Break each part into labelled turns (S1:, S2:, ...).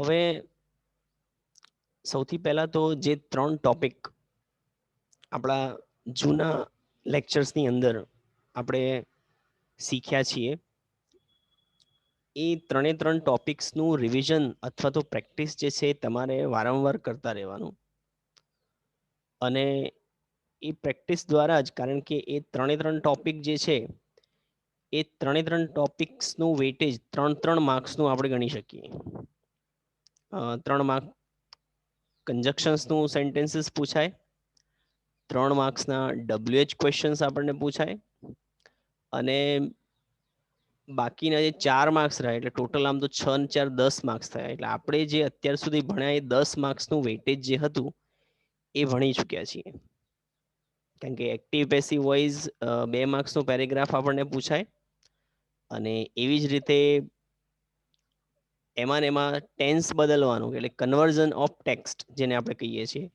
S1: હવે સૌથી પહેલા તો જે 3 ટોપિક આપણા જૂના લેક્ચર્સની અંદર આપણે શીખ્યા છીએ એ 3 ટોપિક્સનું રિવિઝન અથવા તો પ્રેક્ટિસ જે છે તમારે વારંવાર કરતા રહેવાનું અને એ પ્રેક્ટિસ દ્વારા જ, કારણ કે એ 3 ટોપિક જે છે એ 3 ટોપિક્સનું વેટેજ 3 માર્ક્સનું આપણે ગણી શકીએ. 3 માર્ક કંજક્શન્સનું સેન્ટેન્સીસ પૂછાય, 3 માર્ક્સના WH ક્વેશ્ચન્સ આપણને પૂછાય અને બાકીના જે 4 માર્ક્સ રહ્યા એટલે ટોટલ આમ તો 6 ને 4 10 માર્ક્સ થયા. એટલે આપણે જે અત્યાર સુધી ભણ્યા એ 10 માર્ક્સનું વેટેજ જે હતું એ ભણી ચૂક્યા છીએ. કારણ કે એક્ટિવ પેસિવ વોઇસ 2 માર્ક્સનો પેરેગ્રાફ આપણને પૂછાય અને એવી જ રીતે એમાં ટેન્સ બદલવાનું એટલે કન્વર્ઝન ઓફ ટેક્સ્ટ જેને આપણે કહીએ છીએ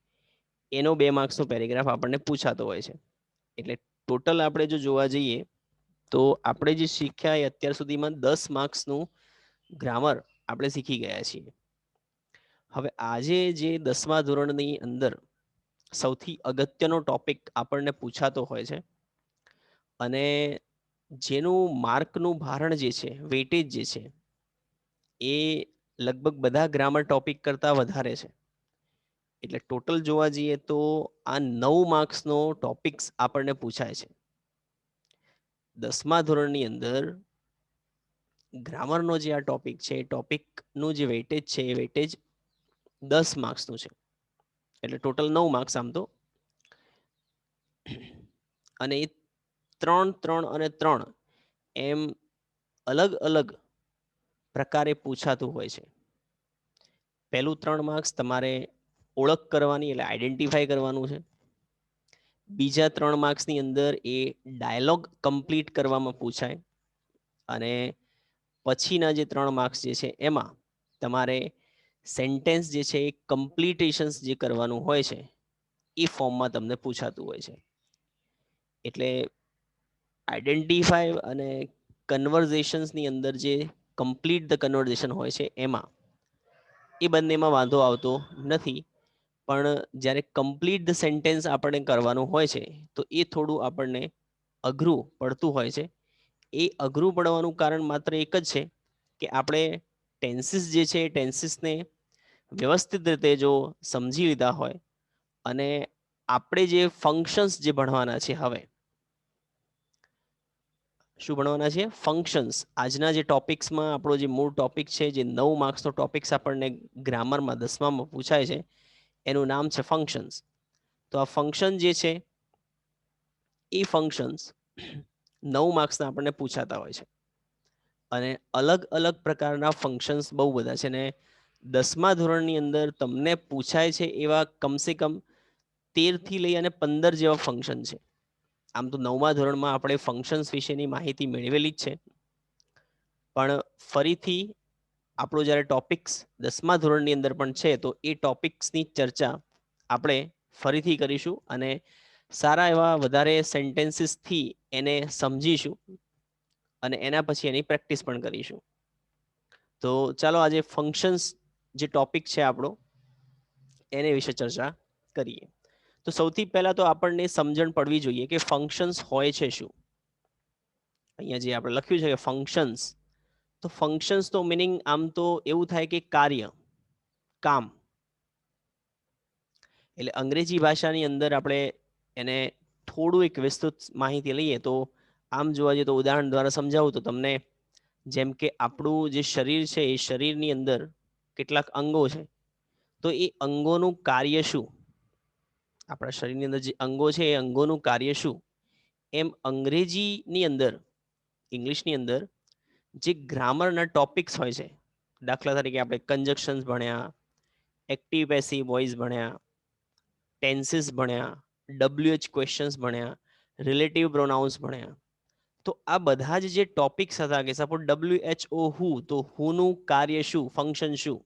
S1: એનો 2 માર્ક્સનો પેરેગ્રાફ આપણને પૂછાતો હોય છે. એટલે ટોટલ આપણે જો જોવા જઈએ તો આપણે જે શીખ્યા એ અત્યાર સુધીમાં 10 માર્ક્સનું ગ્રામર આપણે શીખી ગયા છીએ. હવે આજે જે 10મા ધોરણની અંદર સૌથી અગત્યનો ટોપિક આપણને પૂછાતો હોય છે અને જેનું માર્કનું ભારણ જે છે, વેટેજ જે છે એ લગભગ બધા ગ્રામર ટોપિક કરતાં વધારે છે. એટલે ટોટલ જોવા જઈએ તો આ 9 માર્ક્સનો ટોપિક્સ આપણને પૂછાય છે. 10મા ધોરણની અંદર ગ્રામરનો જે આ ટોપિક છે એ ટોપિકનું જે વેટેજ છે એ વેટેજ 10 માર્ક્સનું છે. એટલે ટોટલ 9 માર્ક્સ આમ તો, અને એ 3, 3 અને 3 એમ અલગ અલગ પ્રકારે પૂછાતું હોય છે. પહેલું 3 માર્ક્સ તમારે ઓળખ કરવાની એટલે આઈડેન્ટિફાઈ કરવાનું છે. બીજા 3 માર્ક્સની અંદર એ ડાયલોગ કમ્પ્લીટ કરવામાં પૂછાય અને પછીના જે 3 માર્ક્સ જે છે એમાં તમારે સેન્ટેન્સ જે છે એ કમ્પ્લીટેશન્સ જે કરવાનું હોય છે એ ફોર્મમાં તમને પૂછાતું હોય છે. એટલે આઈડેન્ટિફાઈ અને કન્વર્ઝેશન્સની અંદર જે કમ્પ્લીટ ધ કન્વર્ઝેશન હોય છે એમાં એ બંનેમાં વાંધો આવતો નથી, પણ જ્યારે કમ્પ્લીટ ધ સેન્ટેન્સ આપણે કરવાનું હોય છે તો એ થોડું આપણને અઘરું પડતું હોય છે. એ અઘરું પડવાનું કારણ માત્ર એક જ છે કે આપણે ટેન્સીસ જે છે એ ટેન્સીસને વ્યવસ્થિત રીતે જો સમજી લીધા હોય અને આપણે જે ફંક્શન્સ જે ભણવાના છે, હવે શું ભણવાના છે? ફંક્શન્સ. આજના જે ટોપિક્સમાં આપણો જે મૂળ ટોપિક છે, જે 9 માર્ક્સનો ટોપિક્સ આપણને ગ્રામરમાં 10મામાં પૂછાય છે, એનું નામ છે ફંક્શન્સ. તો આ ફંક્શન જે છે એ ફંક્શન્સ 9 માર્ક્સના આપણને પૂછાતા હોય છે અને અલગ અલગ પ્રકારના ફંક્શન્સ બહુ બધા છે. ને 10મા ધોરણની અંદર તમને પૂછાય છે એવા કમસે કમ 13 થી લઈ અને 15 જેવા ફંક્શન છે. આમ તો 9મા ધોરણમાં આપણે ફંક્શન્સ વિશેની માહિતી મેળવેલી જ છે, પણ ફરીથી આપણો જ્યારે ટોપિક્સ 10મા ધોરણની અંદર પણ છે તો એ ટોપિક્સની ચર્ચા આપણે ફરીથી કરીશું અને સારા એવા વધારે સેન્ટેન્સીસથી એને સમજીશું અને એના પછી એની પ્રેક્ટિસ પણ કરીશું. તો ચાલો આજે ફંક્શન્સ જે ટોપિક છે આપણો એને વિશે ચર્ચા કરીએ. તો સૌથી પહેલા તો આપણને સમજણ પડવી જોઈએ કે ફંક્શન્સ હોય છે શું. અહીંયા જે આપણે લખ્યું છે કે ફંક્શન્સ, તો ફંક્શન્સ તો મિનિંગ આમ તો એવું થાય કે કાર્ય, કામ. એટલે અંગ્રેજી ભાષાની અંદર આપણે એને થોડું એક વિસ્તૃત માહિતી લઈએ તો આમ જોવા જઈએ તો ઉદાહરણ દ્વારા સમજાવું તો તમને, જેમ કે આપણું જે શરીર છે એ શરીરની અંદર કેટલાક અંગો છે, તો એ અંગોનું કાર્ય શું, આપણા શરીરની અંદર જે અંગો છે એ અંગોનું કાર્ય શું, એમ અંગ્રેજીની અંદર, ઇંગ્લિશની અંદર જે ગ્રામરના ટોપિક્સ હોય છે, દાખલા તરીકે આપણે કંજક્શન્સ ભણ્યા, એક્ટિવ પેસિવ વોઇસ ભણ્યા, ટેન્સીસ ભણ્યા, WH ક્વેશ્ચન્સ ભણ્યા, રિલેટિવ પ્રોનાઉન્સ ભણ્યા, તો આ બધા જ જે ટોપિક્સ હતા કે સપોઝ WHO હુ, તો હુનું કાર્ય શું, ફંક્શન શું,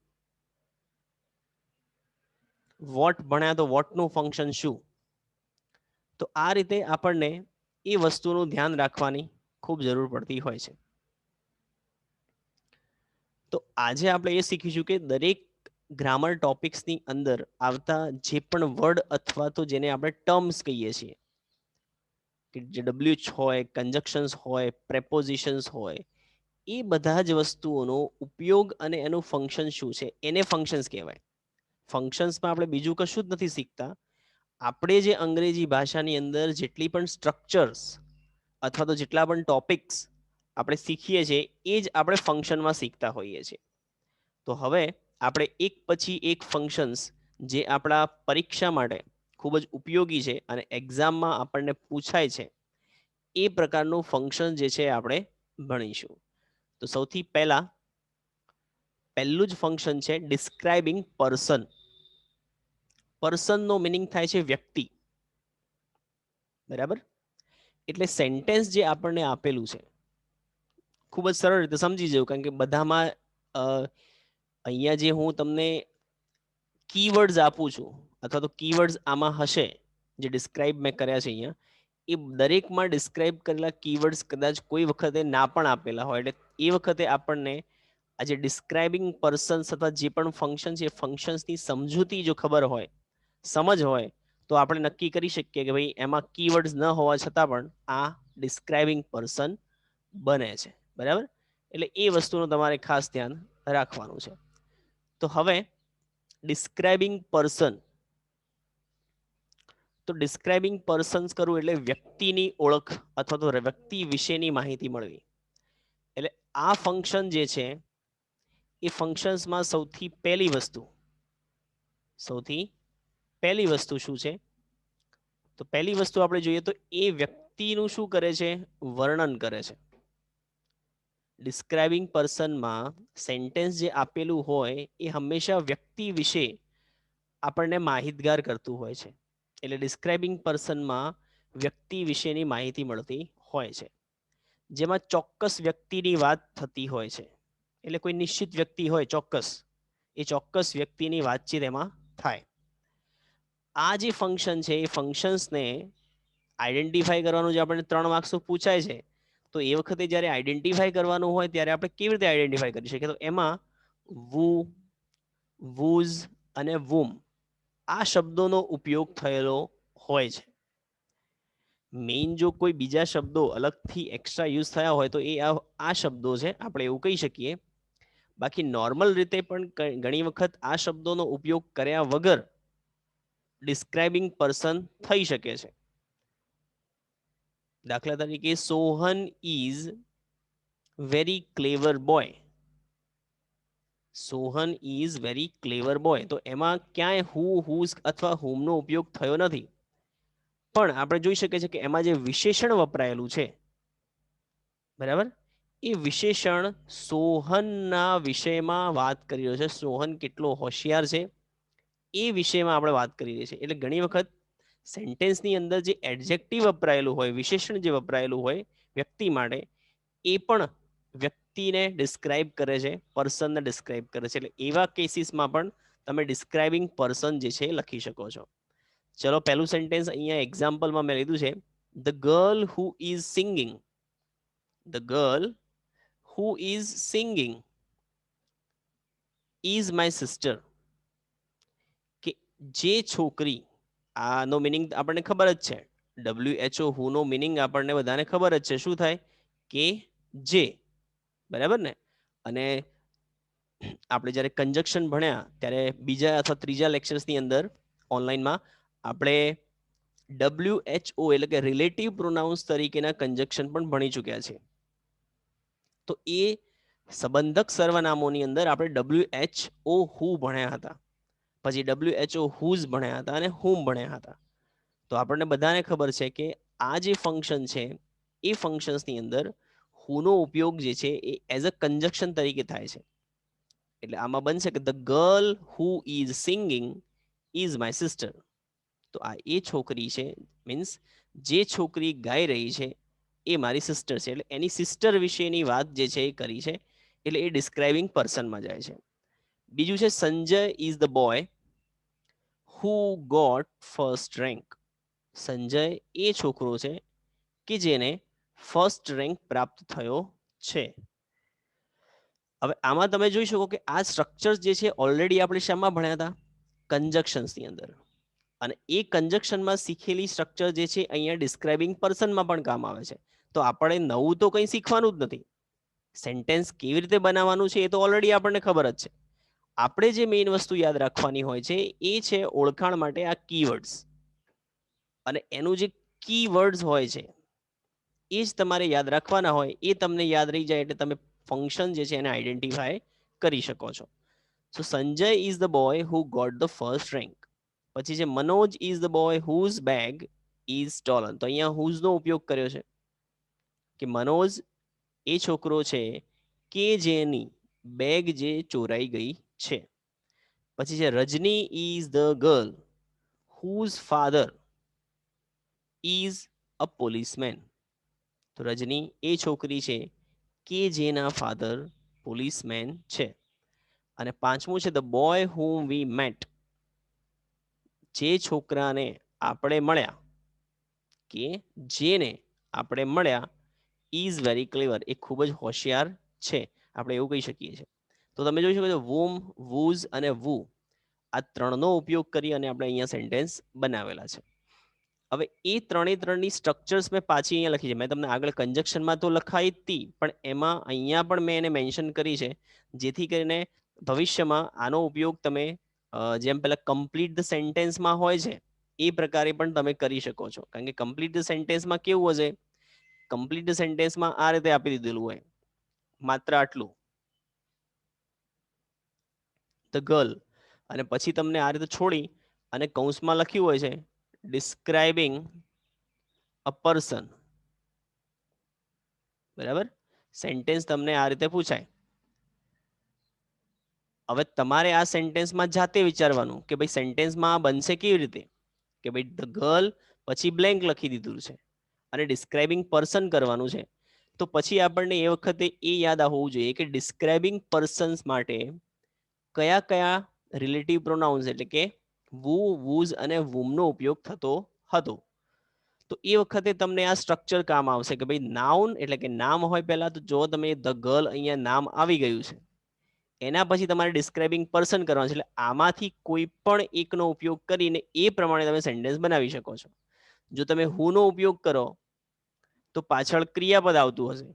S1: વોટ ભણ્યા તો વોટનું ફંક્શન શું. તો આ રીતે આપણને એ વસ્તુનું ધ્યાન રાખવાની ખૂબ જરૂર પડતી હોય છે. તો આજે આપણે એ શીખીશું કે દરેક ગ્રામર ટોપિક્સની અંદર આવતા જે પણ વર્ડ અથવા તો જેને આપણે ટર્મ્સ કહીએ છીએ કે જે ડબલ્યુએચ હોય, કન્જક્શન્સ હોય, પ્રેપોઝિશન્સ હોય, એ બધા જ વસ્તુઓનો ઉપયોગ અને એનું ફંક્શન શું છે એને ફંક્શન્સ કહેવાય. ફંક્શન્સમાં આપણે બીજું કશું જ નથી શીખતા. આપણે જે અંગ્રેજી ભાષાની અંદર જેટલી પણ સ્ટ્રક્ચર્સ અથવા તો જેટલા પણ ટોપિક્સ આપણે શીખીએ છીએ એ જ આપણે ફંક્શનમાં શીખતા હોઈએ છીએ. તો હવે આપણે એક પછી એક ફંક્શન્સ જે આપણા પરીક્ષા માટે ખૂબ જ ઉપયોગી છે અને એક્ઝામમાં આપણને પૂછાય છે એ પ્રકારનું ફંક્શન જે છે આપણે ભણીશું. તો સૌથી પહેલું જ ફંક્શન છે ડિસ્ક્રાઇબિંગ પર્સન. પર્સનનો મિનિંગ થાય છે વ્યક્તિ, બરાબર? એટલે સેન્ટેન્સ જે આપણને આપેલું છે ખૂબ જ સરળ રીતે સમજી જવું, કારણ કે બધામાં અહીંયા જે હું તમને કીવર્ડ્સ આપું છું અથવા તો કીવર્ડ્સ આમાં હશે જે ડિસ્ક્રાઇબ મેં કર્યા છે અહીંયા, એ દરેકમાં ડિસ્ક્રાઇબ કરેલા કીવર્ડ્સ કદાચ કોઈ વખતે ના પણ આપેલા હોય. એટલે એ વખતે આપણને આ જે ડિસ્ક્રાઇબિંગ પર્સન્સ અથવા જે પણ ફંક્શન છે એ ફંક્શન્સની સમજૂતી જો ખબર હોય, સમજ હોય, તો આપણે નક્કી કરી શકીએ કે ભાઈ એમાં કીવર્ડ્સ ન હોવા છતાં પણ આ ડિસ્ક્રાઇબિંગ પર્સન બને છે, બરાબર? એટલે એ વસ્તુનું તમારે ખાસ ધ્યાન રાખવાનું છે. તો હવે ડિસ્ક્રાઇબિંગ પર્સન, તો ડિસ્ક્રાઇબિંગ પર્સન્સ કરવું એટલે વ્યક્તિની ઓળખ અથવા તો વ્યક્તિ વિશેની માહિતી મળવી. એટલે આ ફંક્શન જે છે એ ફંક્શન્સમાં સૌથી પહેલી વસ્તુ શું છે? તો પહેલી વસ્તુ આપણે જોઈએ તો એ વ્યક્તિનું શું કરે છે? વર્ણન કરે છે. ડિસ્ક્રાઇબિંગ પર્સનમાં સેન્ટેન્સ જે આપેલું હોય એ હંમેશા વ્યક્તિ વિશે આપણને માહિતગાર કરતું હોય છે. એટલે ડિસ્ક્રાઇબિંગ પર્સનમાં વ્યક્તિ વિશેની માહિતી મળતી હોય છે, જેમાં ચોક્કસ વ્યક્તિની વાત થતી હોય છે. એટલે કોઈ નિશ્ચિત વ્યક્તિ હોય ચોક્કસ, એ ચોક્કસ વ્યક્તિની વાતચીત એમાં થાય. આ જે ફંક્શન છે એ ફંક્શન્સને આઈડેન્ટિફાઈ કરવાનું જે આપણને 3 માર્ક્સનું પૂછાય છે, તો એ વખતે જ્યારે આઈડેન્ટિફાઈ કરવાનું હોય ત્યારે આપણે કેવી રીતે આઈડેન્ટિફાઈ કરી શકીએ? તો એમાં વુ, વુઝ અને વુમ આ શબ્દોનો ઉપયોગ થયેલો હોય છે. મેઇન જો કોઈ બીજા શબ્દો અલગથી એક્સ્ટ્રા યુઝ થયા હોય તો એ આ શબ્દો છે, આપણે એવું કહી શકીએ. બાકી નોર્મલ રીતે પણ ઘણી વખત આ શબ્દોનો ઉપયોગ કર્યા વગર ડિસ્ક્રાઇબિંગ પર્સન થઈ શકે છે. દાખલા તરીકે Sohan is very clever boy. Sohan is very clever boy, તો એમાં ક્યાંય હુ, હુઝ અથવા હુમનો ઉપયોગ થયો નથી. પણ આપણે જોઈ શકીએ છીએ કે એમાં જે વિશેષણ વપરાયેલું છે, બરાબર, એ વિશેષણ સોહનના વિષયમાં વાત કરી રહ્યો છે. સોહન કેટલો હોશિયાર છે એ વિષયમાં આપણે વાત કરી રહી છે. એટલે ઘણી વખત સેન્ટેન્સની અંદર જે એડજેક્ટિવ વપરાયેલું હોય, વિશેષણ જે વપરાયેલું હોય વ્યક્તિ માટે, એ પણ વ્યક્તિને ડિસ્ક્રાઇબ કરે છે, પર્સનને ડિસ્ક્રાઇબ કરે છે. એટલે એવા કેસીસમાં પણ તમે ડિસ્ક્રાઇબિંગ પર્સન જે છે એ લખી શકો છો. ચલો પહેલું સેન્ટેન્સ અહીંયા એક્ઝામ્પલમાં મેં લીધું છે, the girl who is singing. The girl who is singing is my sister. કે જે છોકરી, આનો મિનિંગ આપણને ખબર જ છે, WHO હુનો મિનિંગ આપણને બધાને ખબર જ છે. શું થાય? કે જે, બરાબર ને? અને આપણે જ્યારે કન્જક્શન ભણ્યા ત્યારે બીજા અથવા ત્રીજા લેક્ચર્સની અંદર ઓનલાઈનમાં આપણે WHO એટલે કે રિલેટિવ પ્રોનાઉન્સ તરીકેના કન્જક્શન પણ ભણી ચૂક્યા છે. તો એ સંબંધક સર્વનામોની અંદર આપણે WHO હુ ભણ્યા હતા, પછી WHO હુઝ ભણ્યા હતા અને હુમ ભણ્યા હતા. તો આપણને બધાને ખબર છે કે આ જે ફંક્શન છે એ ફંક્શન્સની અંદર હુનો ઉપયોગ જે છે એ એઝ અ કન્જક્શન તરીકે થાય છે. એટલે આમાં બનશે કે the girl who is singing is my sister. તો આ એ છોકરી છે, મીન્સ જે છોકરી ગાઈ રહી છે એ મારી સિસ્ટર છે. એટલે એની સિસ્ટર વિશેની વાત જે છે એ કરી છે, એટલે એ ડિસ્ક્રાઇબિંગ પર્સનમાં જાય છે. બીજું છે Sanjay is the boy who got first rank. Sanjay એ છોકરો છે કે જેને ફર્સ્ટ રેન્ક પ્રાપ્ત થયો છે. હવે આમાં તમે જોઈ શકો કે આ સ્ટ્રક્ચર્સ જે છે ઓલરેડી આપણે શામાં ભણ્યા હતા? કંજક્શન્સની અંદર. અને એ કંજક્શનમાં શીખેલી સ્ટ્રક્ચર જે છે અહીંયા ડિસ્ક્રાઇબિંગ પર્સનમાં પણ કામ આવે છે. તો આપણે નવું તો કંઈ શીખવાનું જ નથી. સેન્ટેન્સ કેવી રીતે બનાવવાનું છે એ તો ઓલરેડી આપણને ખબર જ છે. આપણે જે મેઇન વસ્તુ યાદ રાખવાની હોય છે એ છે ઓળખાણ માટે આ કીવર્ડ્સ. અને એનું જે કીવર્ડ્સ હોય છે એ જ તમારે યાદ રાખવાના હોય. એ તમને યાદ રહી જાય એટલે તમે ફંક્શન જે છે એને આઈડેન્ટિફાય કરી શકો છો. So Sanjay is the boy who got the first rank. પછી છે Manoj is the boy whose bag is stolen. તો અહીંયા હુઝ નો ઉપયોગ કર્યો છે કે મનોજ એ છોકરો છે કે જેની બેગ જે ચોરાઈ ગઈ છે. પછી છે Rajani is the girl whose father is a policeman. તો રજની એ છોકરી છે કે જેના ફાધર પોલીસમેન છે. અને પાંચમું છે the boy whom V mat. જે છોકરાને આપણે મળ્યા કે જેને આપણે મળ્યા ઇઝ વેરી ક્લેવર. એ ખૂબ જ હોશિયાર છે, આપણે એવું કહી શકીએ છીએ. તો તમે જોઈ શકો છો વૂમ, વૂઝ અને વુ આ ત્રણનો ઉપયોગ કરી અને આપણે અહીંયા સેન્ટેન્સ બનાવેલા છે. હવે એ ત્રણની સ્ટ્રક્ચર્સ મેં પાછી અહીંયા લખી છે. મેં તમને આગળ કંજક્શનમાં તો લખાઈ હતી, પણ એમાં અહીંયા પણ મેં એને મેન્શન કરી છે, જેથી કરીને ભવિષ્યમાં આનો ઉપયોગ તમે જેમ પેલા કમ્પ્લીટ ધ સેન્ટેન્સમાં હોય છે એ પ્રકારે પણ તમે કરી શકો છો. કારણ કે કમ્પ્લીટ ધ સેન્ટેન્સમાં કેવું હશે? કમ્પ્લીટ ધ સેન્ટેન્સમાં આ રીતે આપી દીધેલું હોય, માત્ર આટલું, ધ ગર્લ, અને પછી તમને આ રીતે છોડી અને કૌંસમાં લખ્યું હોય છે ડિસ્ક્રાઇબિંગ અ પર્સન. બરાબર? સેન્ટેન્સ તમને આ રીતે પૂછાય. હવે તમારે આ સેન્ટેન્સમાં જાતે વિચારવાનું કે ભાઈ સેન્ટેન્સમાં આ બનશે કેવી રીતે? કે ભાઈ ધ ગર્લ પછી બ્લેન્ક લખી દીધું છે અને ડિસ્ક્રાઇબિંગ પર્સન કરવાનું છે. તો પછી આપણને એ વખતે એ યાદ હોવું જોઈએ કે ડિસ્ક્રાઇબિંગ પર્સન્સ માટે કયા કયા રિલેટિવ પ્રોનાઉન્સ એટલે કે વુ, વુઝ અને વુમનો ઉપયોગ થતો હતો. તો એ વખતે તમને આ સ્ટ્રક્ચર કામ આવશે કે ભાઈ નાઉન એટલે કે નામ હોય પહેલા. તો જો તમે ધ ગર્લ અહીંયા નામ આવી ગયું છે, એના પછી તમારે ડિસ્ક્રાઇબિંગ પર્સન કરવાનું છે. એટલે આમાંથી કોઈ પણ એકનો ઉપયોગ કરીને એ પ્રમાણે તમે સેન્ટેન્સ બનાવી શકો છો. જો તમે હુનો ઉપયોગ કરો તો પાછળ ક્રિયાપદ આવતું હશે,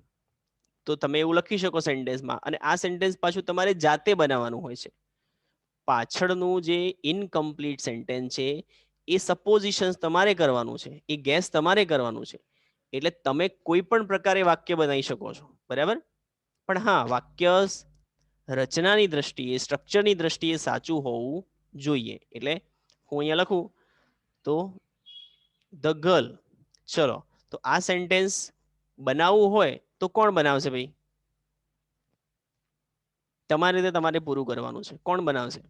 S1: તો તમે એવું લખી શકો સેન્ટેન્સમાં. અને આ સેન્ટેન્સ પાછું તમારે જાતે બનાવવાનું હોય છે. પાછળનું જે ઇનકમ્પ્લીટ સેન્ટેન્સ છે એ સપોઝિશન્સ તમારે કરવાનું છે, એ ગેસ તમારે કરવાનું છે. એટલે તમે કોઈ પણ પ્રકારે વાક્ય બનાવી શકો છો. બરાબર? પણ હા, વાક્ય રચનાની દ્રષ્ટિએ, સ્ટ્રક્ચરની દ્રષ્ટિએ સાચું હોવું જોઈએ. એટલે હું અહીંયા લખું તો ધ ગર્લ. ચલો, તો આ સેન્ટેન્સ બનાવવું હોય તો કોણ બનાવશે ભાઈ? તમારી રીતે તમારે પૂરું કરવાનું છે. કોણ બનાવશે?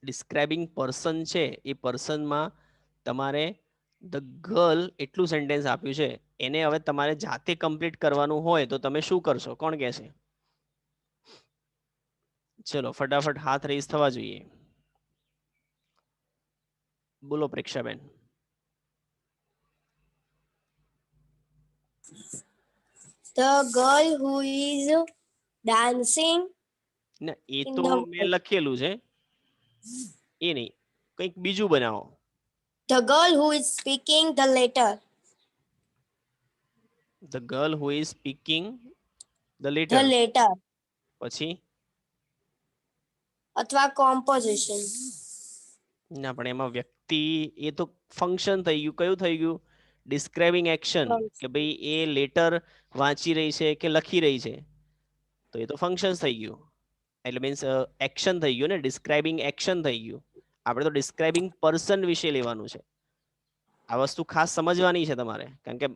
S1: ડિસ્ક્રાઇબિંગ પર્સન છે એ પર્સનમાં તમારે ધ ગર્લ એટલું સેન્ટેન્સ આપ્યું છે, એને હવે તમારે જાતે કમ્પ્લીટ કરવાનું હોય તો તમે શું કરશો? કોણ કહેશે? ચલો ફટાફટ હાથ રેઝ થવા જોઈએ. બોલો પ્રેક્ષાબેન.
S2: The girl who is dancing
S1: ના, એ
S2: in
S1: તો
S2: the
S1: મેં લખેલું છે, એ નહીં, કંઈક બીજું બનાવો.
S2: The girl who is speaking the letter.
S1: The girl who is speaking the
S2: The
S1: letter.
S2: letter
S1: પછી
S2: અથવા composition.
S1: ના, પણ એમાં વ્યક્તિ એ તો ફંક્શન થઈ ગયું. કયું થઈ ગયું? Describing action. કે ભાઈ એ લેટર વાંચી રહી છે કે લખી રહી છે, તો એ તો ફંક્શન થઈ ગયું. એટલે મીન્સ એક્શન થઈ ગયું ને, ડિસ્ક્રાઇબિંગ એક્શન થઈ ગયું. આપણે તો ડિસ્ક્રાઇબિંગ પર્સન વિશે લેવાનું છે. આ વસ્તુ ખાસ સમજવાની છે તમારે, કારણ કે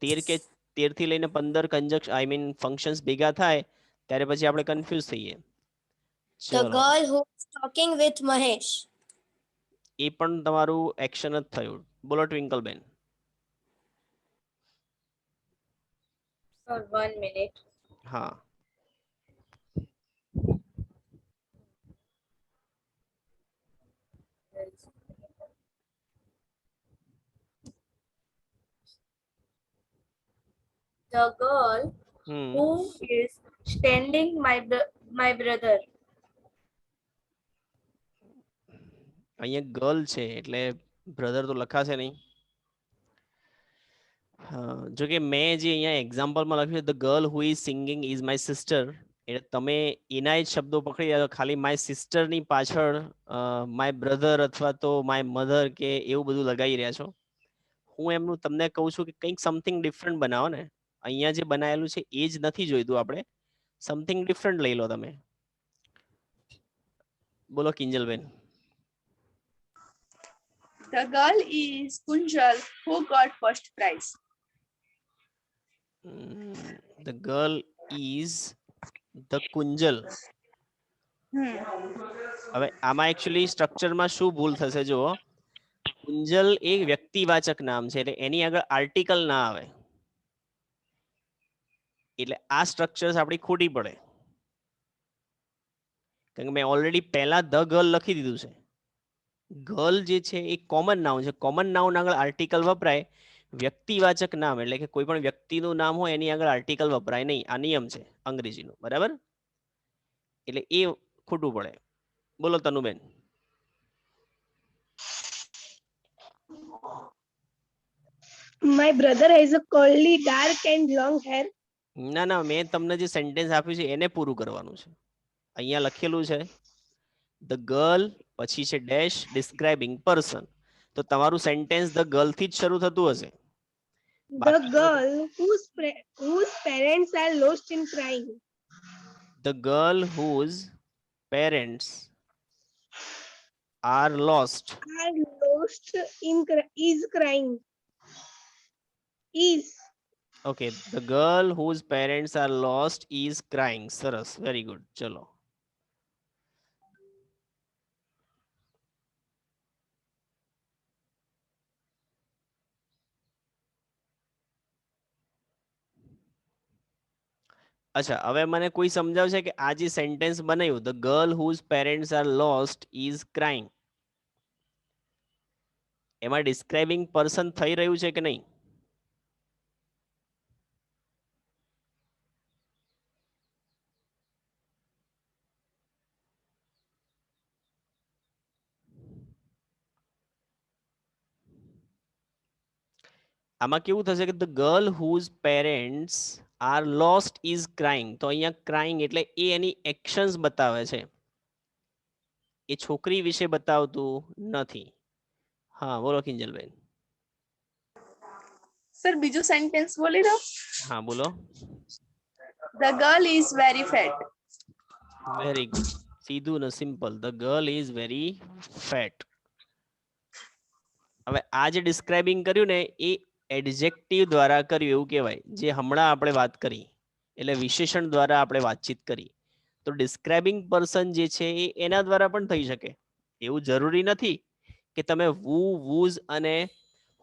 S1: 13 થી લઈને 15 કંજક્શન આઈ મીન ફંક્શન્સ ભેગા થાય ત્યારે પછી આપણે કન્ફ્યુઝ થઈએ.
S2: The
S1: ચલો,
S2: girl who is talking with Mahesh.
S1: એ પણ તમારું એક્શન જ થયું. બોલો ટ્વિંકલબેન.
S3: Sir, 1 minute.
S1: હા,
S3: The girl
S1: hmm
S3: who is standing my brother.
S1: અહીંયા ગર્લ છે એટલે બ્રધર તો લખાશે નહીં. જો કે મેં જે અહીંયા એક્ઝામ્પલમાં લખ્યું છે the girl who is singing is my sister, એટલે તમે એના જ શબ્દો પકડી રહ્યા છો, ખાલી માય સિસ્ટરની પાછળ માય બ્રધર અથવા તો માય મધર કે એવું બધું લગાવી રહ્યા છો. હું એમનું તમને કહું છું કે કંઈક સમથિંગ ડિફરન્ટ બનાવો ને. અહીંયા જે બનાવેલું છે એ જ નથી જોઈતું આપણે, સમથિંગ ડિફરન્ટ લઈ લો તમે. બોલો Kinjalben.
S4: The girl is Kunjal who got first prize.
S1: The girl is the Kunjal. હવે આમાં એકચ્યુઅલી સ્ટ્રક્ચરમાં શું ભૂલ થશે? જો કુંજલ એ વ્યક્તિવાચક નામ છે એટલે એની આગળ આર્ટિકલ ના આવે, એટલે આ સ્ટ્રક્ચર્સ આપણી ખોટી પડે. કારણ કે મેં ઓલરેડી પહેલા ધ ગર્લ લખી દીધું છે. ગર્લ જે છે એ કોમન નાઉન છે, કોમન નાઉન આગળ આર્ટિકલ વપરાય. વ્યક્તિવાચક નામ એટલે કે કોઈ પણ વ્યક્તિનું નામ હોય એની આગળ આર્ટિકલ વપરાય નહીં, આ નિયમ છે અંગ્રેજીનો, બરાબર? એટલે એ ખોટું પડે. બોલો તનુબેન.
S4: My brother has a curly, dark and long hair.
S1: ના ના, મેં તમને જે સેન્ટેન્સ આપ્યું છે એને પૂરું કરવાનું છે. અહીંયા લખેલું છે ધ ગર્લ, પછી છે ડેશ ડિસ્ક્રાઇબિંગ પર્સન, તો તમારું સેન્ટેન્સ ધ ગર્લ થી જ શરૂ થતું હશે.
S4: The girl whose parents are lost in crying.
S1: The girl whose parents are lost.
S4: Are lost in is crying. Is.
S1: Okay, the girl whose parents are lost is crying. સરસ, very good. ચલો. અચ્છા, હવે મને કોઈ સમજાવશે કે આ જે સેન્ટેન્સ બનાવ્યું the girl whose parents are lost is crying, એમાં ડિસ્ક્રાઇબિંગ પર્સન થઈ રહ્યું છે કે નહીં? આમાં કેવું થશે કે the girl whose parents are lost is crying, તો અહીંયા ક્રાઇંગ એટલે એ એની એક્શન્સ બતાવે છે, એ છોકરી વિશે બતાવતું નથી. હા બોલો કિંજલબેન.
S4: Sir, બીજું સેન્ટેન્સ બોલી દો.
S1: હા બોલો.
S4: The girl is very fat.
S1: Very good, સીધું ને simple. The girl is very fat. હવે આ જે ડિસ્ક્રાઇબિંગ કર્યું ને એ એડજેક્ટિવ દ્વારા કર્યું એવું કહેવાય, જે હમણાં આપણે વાત કરી, એટલે વિશેષણ દ્વારા આપણે વાતચીત કરી. તો ડિસ્ક્રાઇબિંગ પર્સન જે છે એ એના દ્વારા પણ થઈ શકે. એવું જરૂરી નથી કે તમે વુ, વુઝ અને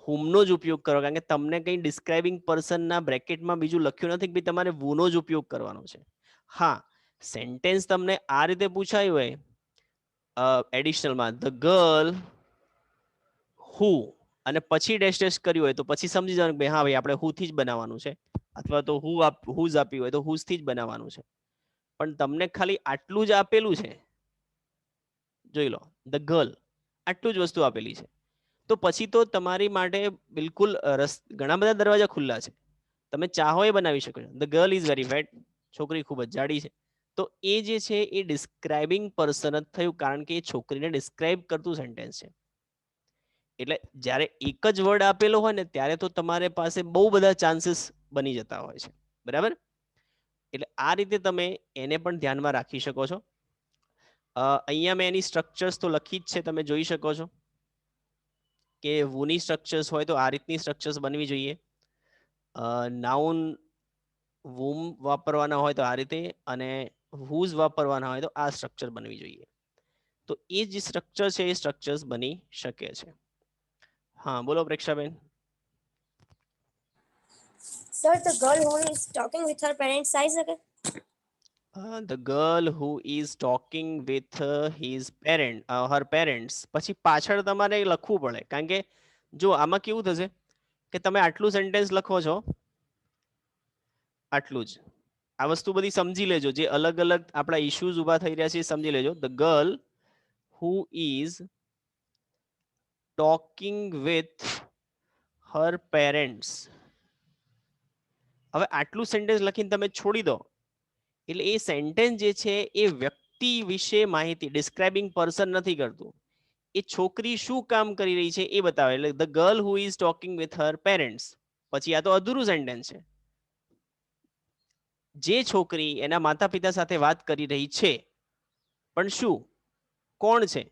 S1: હુમનો જ ઉપયોગ કરો, કારણ કે તમને કંઈ ડિસ્ક્રાઇબિંગ પર્સનના બ્રેકેટમાં બીજું લખ્યું નથી કે તમારે વુનો જ ઉપયોગ કરવાનો છે. હા, સેન્ટેન્સ તમને આ રીતે પૂછાયું હોય એડિશનલમાં ધ ગર્લ હુ અને પછી ડેશ ડેશ કર્યું હોય તો પછી સમજી જવાનું કે હા ભાઈ આપણે હુ થી જ બનાવવાનું છે, અથવા તો હુઝ આપ્યું હોય તો હુઝ થી જ બનાવવાનું છે. પણ તમને ખાલી આટલું જ આપેલું છે, જોઈ લો ધ ગર્લ, આટલું જ વસ્તુ આપેલી છે, તો પછી તો તમારી માટે બિલકુલ ઘણા બધા દરવાજા ખુલ્લા છે, તમે ચાહો એ બનાવી શકો છો. The girl is very fat, છોકરી ખૂબ જ જાડી છે, તો એ જે છે એ ડિસ્ક્રાઇબિંગ પર્સન જ થયું, કારણ કે એ છોકરીને ડિસ્ક્રાઇબ કરતું સેન્ટેન્સ છે. એટલે જ્યારે એક જ વર્ડ આપેલો હોય ને ત્યારે તો તમારે પાસે બહુ બધા ચાન્સીસ બની જતા હોય છે, બરાબર? એટલે આ રીતે તમે એને પણ ધ્યાનમાં રાખી શકો છો. અહીંયા મેં એની સ્ટ્રક્ચર્સ તો લખી જ છે, તમે જોઈ શકો છો કે વુની સ્ટ્રક્ચર્સ હોય તો આ રીતની સ્ટ્રક્ચર્સ બનવી જોઈએ. નાઉન વુમ વાપરવાના હોય તો આ રીતે, અને હુઝ વાપરવાના હોય તો આ સ્ટ્રક્ચર બનવી જોઈએ. તો એ જે સ્ટ્રક્ચર છે એ સ્ટ્રક્ચર્સ બની શકે છે. હા બોલો પ્રેક્ષાબેન.
S2: Sir, the girl who is talking with her parents આવી શકે?
S1: The girl who is talking with her parents, પછી પાછળ તમારે લખવું પડે, કારણ કે જો આમાં કેવું થશે કે તમે આટલું સેન્ટેન્સ લખો છો આટલું જ. આ વસ્તુ બધી સમજી લેજો, જે અલગ અલગ આપણા ઇશ્યુઝ ઊભા થઈ રહ્યા છે એ સમજી લેજો. The girl who is talking with her parents. હવે આટલું સેન્ટેન્સ લખીને તમે છોડી દો એટલે એ સેન્ટેન્સ જે છે એ વ્યક્તિ વિશે માહિતી, ડિસ્ક્રાઇબિંગ પર્સન નથી કરતું. એ છોકરી શું કામ કરી રહી છે એ બતાવે. એટલે the girl who is talking with her parents. પછી આ તો અધૂરું સેન્ટેન્સ છે. જે છોકરી એના માતા પિતા સાથે વાત કરી રહી છે, પણ શું, કોણ છે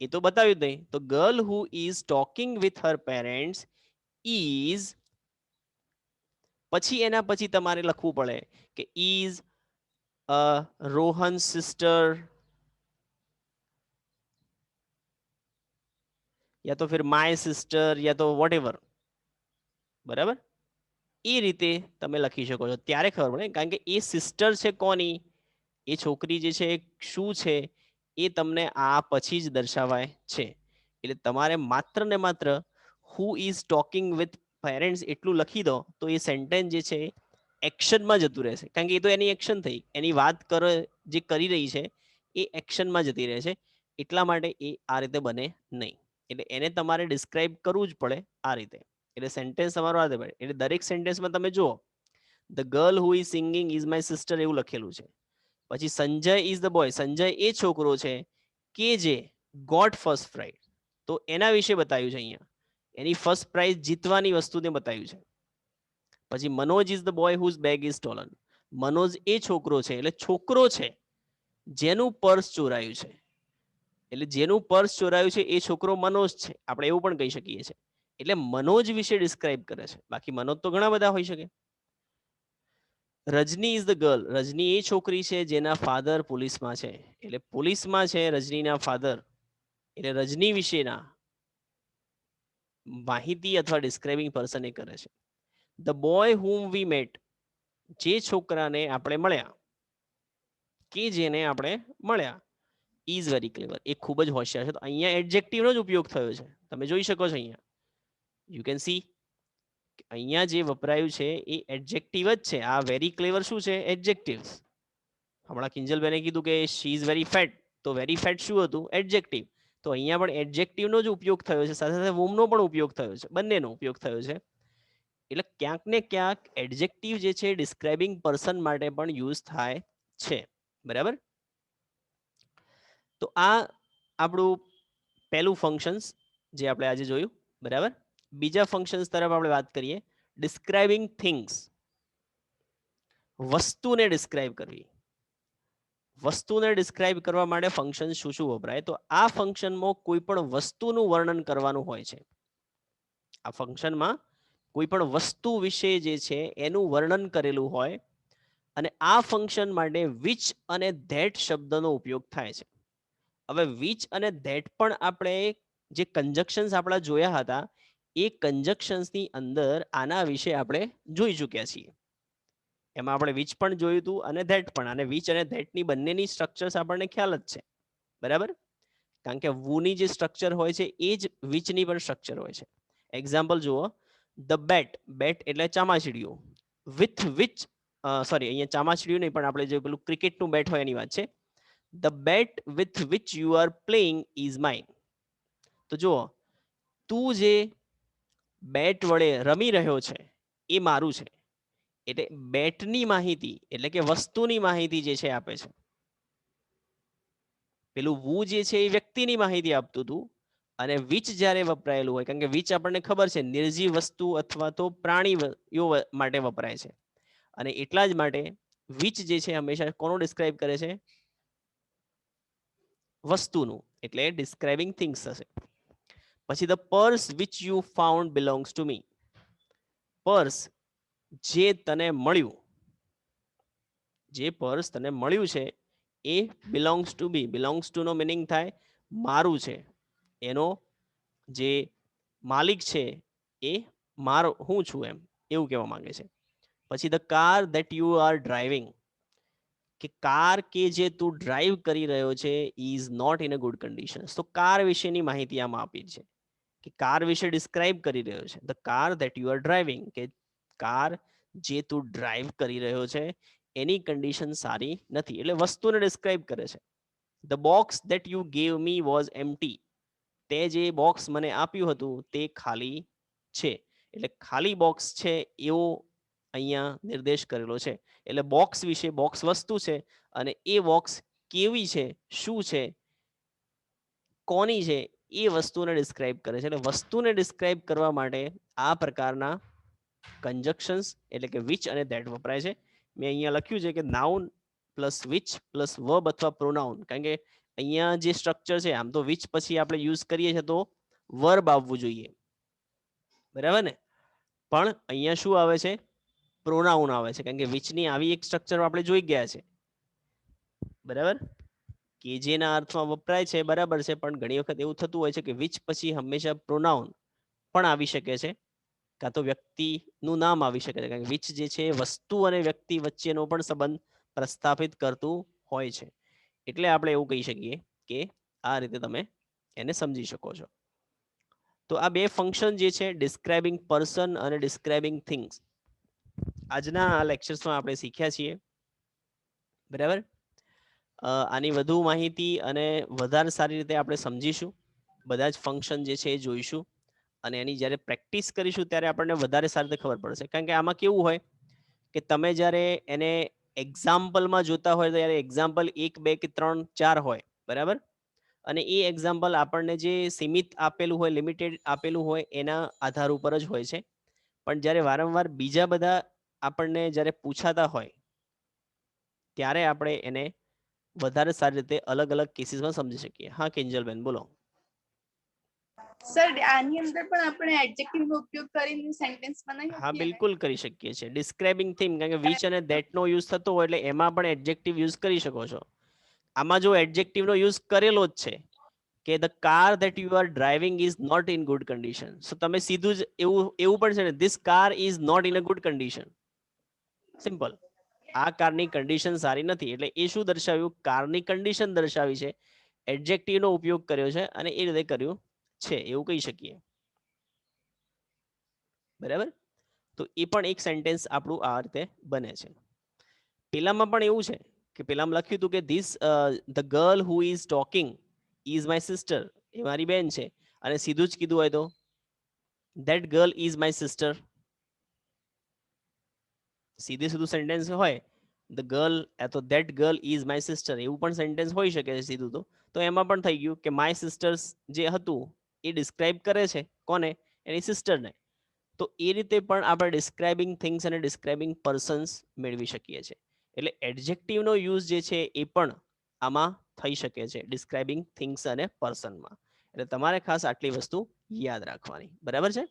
S1: એ તો બતાવ્યું જ નહીં. તો girl who is talking with her parents is, પછી એના પછી તમારે લખવું પડે કે ઇઝ રોહન સિસ્ટર, યા તો ફિર માય સિસ્ટર, યા તો વોટ. બરાબર, એ રીતે તમે લખી શકો છો. ત્યારે ખબર પડે, કારણ કે એ સિસ્ટર છે કોની, એ છોકરી જે છે શું છે એ તમને આ પછી જ દર્શાવાય છે. એટલે તમારે માત્ર ને માત્ર હુ ઇઝ ટોકિંગ વિથ પેરેન્ટ્સ એટલું લખી દો તો એ સેન્ટેન્સ જે છે એક્શનમાં જતું રહેશે. કારણ કે એ તો એની એક્શન થઈ, એની વાત જે કરી રહી છે એ એક્શનમાં જતી રહે છે. એટલા માટે એ આ રીતે બને નહીં. એટલે એને તમારે ડિસ્ક્રાઇબ કરવું જ પડે આ રીતે. એટલે સેન્ટેન્સ તમારો આ રીતે. એટલે દરેક સેન્ટેન્સમાં તમે જુઓ the girl who is singing is my sister એવું લખેલું છે. પછી Sanjay is the boy, Sanjay એ છોકરો છે કે જે ગોટ ફર્સ્ટ પ્રાઇઝ, તો એના વિશે બતાવ્યું છે અહીંયા. એની ફર્સ્ટ પ્રાઇઝ જીતવાની વસ્તુને બતાવ્યું છે. પછી Manoj is the boy whose bag is stolen, Manoj એ છોકરો છે, એટલે છોકરો છે જેનું પર્સ ચોરાયું છે. એટલે જેનું પર્સ ચોરાયું છે એ છોકરો મનોજ છે, આપણે એવું પણ કહી શકીએ છીએ. એટલે મનોજ વિશે ડિસ્ક્રાઇબ કરે છે. બાકી મનોજ તો ઘણા બધા હોઈ શકે. રજની ઇઝ ધ ગર્લ, રજની એ છોકરી છે જેના ફાધર પોલીસમાં છે. એટલે પોલીસમાં છે રજનીના ફાધર, એટલે રજની વિશેના માહિતી અથવા ડિસ્ક્રાઇબિંગ પર્સન એ કરે છે. The boy whom V mat, જે છોકરાને આપણે મળ્યા, કે જેને આપણે મળ્યા, ઇઝ વેરી ક્લેવર, એ ખૂબ જ હોશિયાર છે. તો અહીંયા એડજેક્ટિવનો જ ઉપયોગ થયો છે. તમે જોઈ શકો છો અહીંયા, યુ કેન સી અહીંયા જે વપરાયું છે એ એડજેક્ટિવ જ છે. આ વેરી ક્લેવર શું છે? એડજેક્ટિવ. હમણાં કિંજલબેને કીધું કે શી ઇઝ વેરી ફેટ, તો વેરી ફેટ શું હતું? એડજેક્ટિવ. તો અહીંયા પણ એડજેક્ટિવનો જ ઉપયોગ થયો છે, સાથે સાથે વુમનો પણ ઉપયોગ થયો છે, બંનેનો ઉપયોગ થયો છે. એટલે ક્યાંક ને ક્યાંક એડજેક્ટિવ જે છે ડિસ્ક્રાઇબિંગ પર્સન માટે પણ યુઝ થાય છે. બરાબર, તો આ આપણું પહેલું ફંક્શન્સ જે આપણે આજે જોયું. બરાબર, બીજા ફંક્શન્સ તરફ આપણે વાત કરીએ. ડિસ્ક્રાઇબિંગ થિંગ્સ, વસ્તુને ડિસ્ક્રાઇબ કરવી. વસ્તુને ડિસ્ક્રાઇબ કરવા માટે ફંક્શન શું શું વપરાય? તો આ ફંક્શનમાં કોઈ પણ વસ્તુનું વર્ણન કરવાનું હોય છે. આ ફંક્શનમાં કોઈ પણ વસ્તુ વિશે જે છે એનું વર્ણન કરેલું હોય, અને આ ફંક્શન માટે વિચ અને ધેટ શબ્દનો ઉપયોગ થાય છે. હવે વિચ અને ધેટ પણ આપણે જે કંજક્શન્સ આપણા જોયા હતા એ કંજક્શન્સની અંદર આના વિશે આપણે જોઈ ચૂક્યા છીએ. એમાં આપણે વિચ પણ જોયું હતું અને ધેટ પણ. અને વિચ અને ધેટની બંનેની સ્ટ્રક્ચર્સ આપણને ખ્યાલ જ છે. બરાબર, કારણ કે વુની જે સ્ટ્રક્ચર હોય છે એ જ વિચની પણ સ્ટ્રક્ચર હોય છે. એક્ઝામ્પલ જુઓ, ધ બેટ, બેટ એટલે ચામાચીડિયું. વિથ વિચ, સોરી અહીંયા ચામાચીડિયું નહીં, પણ આપણે જે પેલું ક્રિકેટનું બેટ હોય એની વાત છે. The bat with which you are playing is mine. તો જુઓ, તું જે બેટ વડે રમી રહ્યો છે એ મારું છે. એટલે બેટની માહિતી એટલે કે વસ્તુની માહિતી જે છે આપે છે. પેલું વુ જે છે એ વ્યક્તિની માહિતી આપતું હતું, અને વિચ જ્યારે વપરાયેલું હોય, કારણ કે વિચ આપણને ખબર છે નિર્જીવ વસ્તુ અથવા તો પ્રાણીઓ માટે વપરાય છે, અને એટલા જ માટે વિચ જે છે હંમેશા કોનું ડિસ્ક્રાઇબ કરે છે? વસ્તુનું. એટલે ડિસ્ક્રાઇબિંગ થિંગ્સ થશે. પછી the purse which you found belongs to me, purse જે તને મળ્યું, જે પર્સ તને મળ્યું છે એ belongs to me. Belongs to નો મિનિંગ થાય મારું છે, એનો જે માલિક છે એ મારો, હું છું, એમ એવું કહેવા માંગે છે. પછી the car that you are driving, કે કાર કે જે તું ડ્રાઈવ કરી રહ્યો છે is not in a good condition. તો કાર વિશેની માહિતી આમાં આપી છે, કે કાર વિશે ડિસ્ક્રાઇબ કરી રહ્યો છે. The car that you are driving, કે કાર જે તું ડ્રાઈવ કરી રહ્યો છે એની કન્ડિશન સારી નથી, એટલે વસ્તુને ડિસ્ક્રાઇબ કરે છે. The box that you gave me was empty. તે જે બોક્સ મને આપ્યું હતું તે ખાલી છે, એટલે ખાલી બોક્સ છે એવો અહીંયા નિર્દેશ કરેલો છે. એટલે બોક્સ વિશે, બોક્સ વસ્તુ છે અને એ બોક્સ કેવી છે, શું છે, કોની છે એ વસ્તુને ડિસ્ક્રાઇબ કરે છે. એટલે વસ્તુને ડિસ્ક્રાઇબ કરવા માટે આ પ્રકારના કંજક્શન્સ એટલે કે વિચ અને ધેટ વપરાય છે. મેં અહીંયા લખ્યું છે કે noun plus which plus verb અથવા પ્રોનાઉન, કારણ કે અહીંયા જે સ્ટ્રક્ચર છે આમ તો વિચ પછી આપણે યુઝ કરીએ છીએ તો વર્બ આવવું જોઈએ, બરાબર ને, પણ અહીંયા શું આવે છે, પ્રોનાઉન આવે છે, કારણ કે વિચની આવી એક સ્ટ્રક્ચર આપણે જોઈ ગયા છે, બરાબર, કે જેના અર્થમાં વપરાય છે, બરાબર છે, પણ ઘણી વખત એવું થતું હોય છે કે વિચ પછી હંમેશા પ્રોનાઉન પણ આવી શકે છે, કાં તો વ્યક્તિનું નામ આવી શકે છે, કારણ કે વિચ જે છે વસ્તુ અને વ્યક્તિ વચ્ચેનો પણ સંબંધ પ્રસ્થાપિત કરતું હોય છે. એટલે આપણે એવું કહી શકીએ કે આ રીતે તમે એને સમજી શકો છો. તો આ બે ફંક્શન જે છે ડિસ્ક્રાઇબિંગ પર્સન અને ડિસ્ક્રાઇબિંગ થિંગ્સ આજના લેક્ચર્સમાં આપણે શીખ્યા છીએ, બરાબર. આની વધુ માહિતી અને વધારે સારી રીતે આપણે સમજીશું, બધા જ ફંક્શન જે છે એ જોઈશું અને એની જ્યારે પ્રેક્ટિસ કરીશું ત્યારે આપણને વધારે સારી રીતે ખબર પડશે. કારણ કે આમાં કેવું હોય કે તમે જ્યારે એને એક્ઝામ્પલમાં જોતા હોય ત્યારે એક્ઝામ્પલ 1 2 કે 3 4 હોય, બરાબર, અને એ એક્ઝામ્પલ આપણને જે સીમિત આપેલું હોય, લિમિટેડ આપેલું હોય એના આધાર ઉપર જ હોય છે. પણ જ્યારે વારંવાર બીજા બધા આપણને જ્યારે પૂછાતા હોય ત્યારે આપણે એને વધારે સારી રીતે અલગ અલગ કેસીસમાં સમજી શકીએ. હા કિંજલબેન બોલો.
S5: સર આની અંદર પણ આપણે એડજેક્ટિવ નો ઉપયોગ કરીને સેન્ટેન્સ બનાવી શકીએ.
S1: હા બિલકુલ કરી શકીએ છીએ. ડિસ્ક્રાઇબિંગ થીમ, કારણ કે વિચ અને ધેટ નો યુઝ થતો હોય એટલે એમાં પણ એડજેક્ટિવ યુઝ કરી શકો છો. આમાં જો એડજેક્ટિવ નો યુઝ કરેલો જ છે કે the car that you are driving is not in good condition, so તમે સીધું જ એવું પણ છે ને, this car is not in a good condition, simple. આ કારની કન્ડિશન સારી નથી, એટલે એ શું દર્શાવ્યું, કારની કન્ડિશન દર્શાવી છે, એડજેક્ટિવ નો ઉપયોગ કર્યો છે અને એ રીતે કર્યું છે એવું કહી શકીએ, બરાબર. તો એ પણ એક સેન્ટેન્સ આપણું આ રીતે બને છે. પેલામાં પણ એવું છે કે પેલામાં લખ્યું હતું કે this the girl who is talking is my sister, એ મારી બેન છે, અને સીધું જ કીધું હોય તો that girl is my sister, સીધે સીધું સેન્ટેન્સ હોય ધ ગર્લ તો that girl is my sister, એવું પણ સેન્ટેન્સ હોઈ શકે છે સીધું તો એમાં પણ થઈ ગયું કે માય સિસ્ટર્સ જે હતું એ ડિસ્ક્રાઇબ કરે છે કોને, એની સિસ્ટરને. તો એ રીતે પણ આપણે ડિસ્ક્રાઇબિંગ થિંગ્સ અને ડિસ્ક્રાઇબિંગ પર્સન્સ મેળવી શકીએ છીએ. એટલે એડજેક્ટિવનો યુઝ જે છે એ પણ આમાં થઈ શકે છે ડિસ્ક્રાઇબિંગ થિંગ્સ અને પર્સનમાં. એટલે તમારે ખાસ આટલી વસ્તુ યાદ રાખવાની, બરાબર છે.